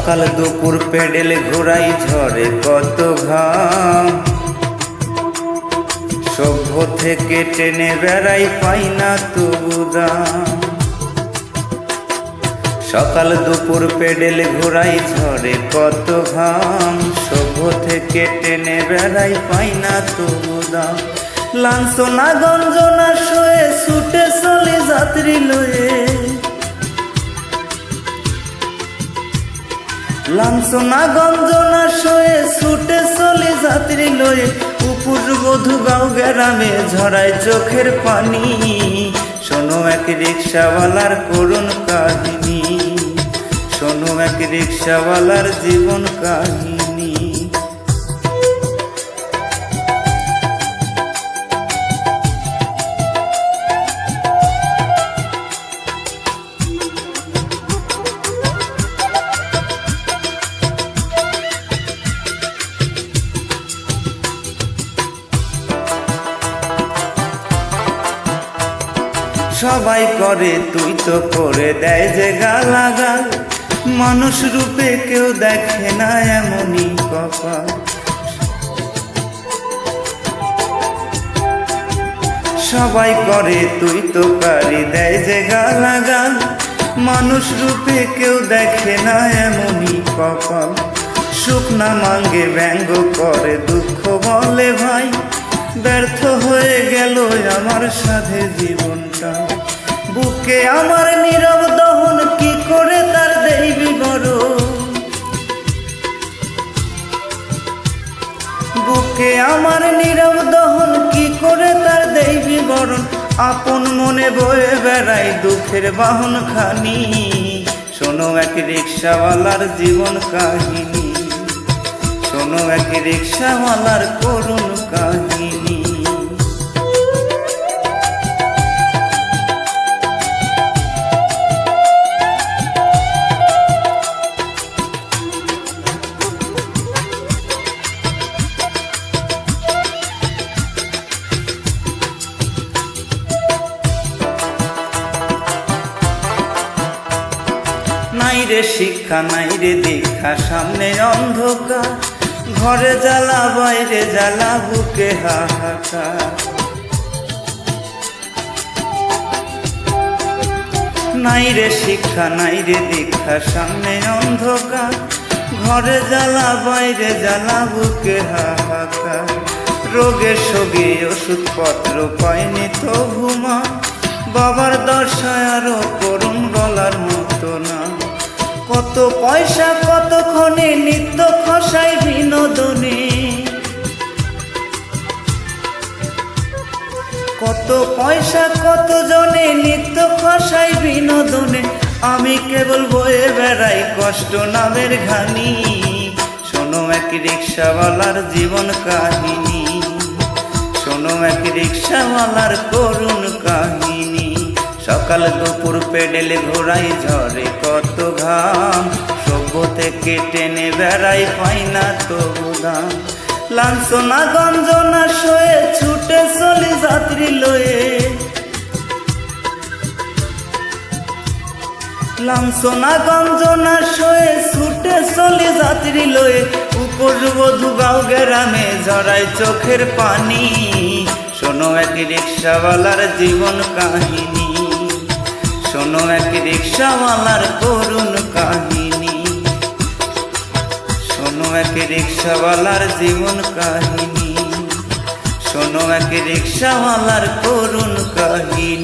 সকাল দুপুর পেডেল ঘোরাই ঝরে কত ঘাম, সভ্য থেকে টেনে বেড়াই পাই না তবু দাম। সকাল দুপুর পেডেল ঘোরাই ঝরে কত ঘাম, সভ্য থেকে টেনে বেড়াই পাই না তবু দাম। লাঞ্ছনা গঞ্জনা সয়ে ছুটে চলে যাত্রী লয়ে, লাঞ্ছনা গঞ্জনা সয়ে ছুটে চলে যাত্রী লয়ে। উপর বধূ গাঁও গ্রামে ঝরায় চোখের পানি, শোনো এক রিক্সাওয়ালার করুণ কাহিনী, শোনো এক রিক্সাওয়ালার জীবন কাহিনী। সবাই করে তুই তো করে দেয় যে গালাগাল, মানুষ রূপে কেউ দেখে না এমনই কপাল। সবাই করে তুই তো পারি দেয় যে গালাগাল, মানুষ রূপে কেউ দেখে না এমনই কপাল। সুখ না মাঙ্গে ব্যঙ্গ করে দুঃখ বলে ভাই, ব্যর্থ হয়ে গেল আমার সাথে জীবনটা। বুকে আমার নীরব দহন কি করে তার দেই বিবরণ, বুকে আমার নীরব দহন কি করে তার দেই বিবরণ। আপন মনে বয়ে বেড়াই দুঃখের বাহন খানি, শোনো এক রিক্সাওয়ালার জীবন কাহিনী, শোনো এক রিক্সাওয়ালার করুণ কাহিনী। নাই রে শিক্ষা নাই রে দীক্ষা, সামনে অন্ধকার, ঘরে জ্বালা বাইরে জ্বালা, বুকে হাহাকার। নাই রে শিক্ষা নাই রে দীক্ষা, সামনে অন্ধকার, ঘরে জ্বালা বাইরে জ্বালা, বুকে হাহাকার। রোগের সঙ্গে ওষুধপত্র পাইনি তো ঘুমা, বাবার দশায় আরো করুণ বলার মতো না। কত পয়সা কতক্ষণে নিত্য খসাই বিনোদনে, কত পয়সা কত জনে নিত্য খসাই বিনোদনে। আমি কেবল বয়ে বেড়াই কষ্ট নামের ঘানি, শোনো এক রিক্সাওয়ালার জীবন কাহিনী, শোনো এক রিক্সাওয়ালার করুণ কাহিনী। সকাল দুপুর পেডেল ঘোরাই ঝরে কত ঘাম, সভ্য থেকে টেনে বেড়াই পাই না তবু দাম। লাঞ্ছনা গঞ্জনা সয়ে ছুটে চলি যাত্রী লয়ে, লাঞ্ছনা গঞ্জনা সয়ে ছুটে চলি যাত্রী লয়ে। উপর বধূ গাঁও গ্রামে ঝরায় চোখের পানি, শোনো এক রিক্সাওয়ালার জীবন কাহিনী, শোনো এক রিক্সাওয়ালার করুণ কাহিনী, শোনো এক রিক্সাওয়ালার জীবন কাহিনী, শোনো এক রিক্সাওয়ালার করুণ কাহিনী।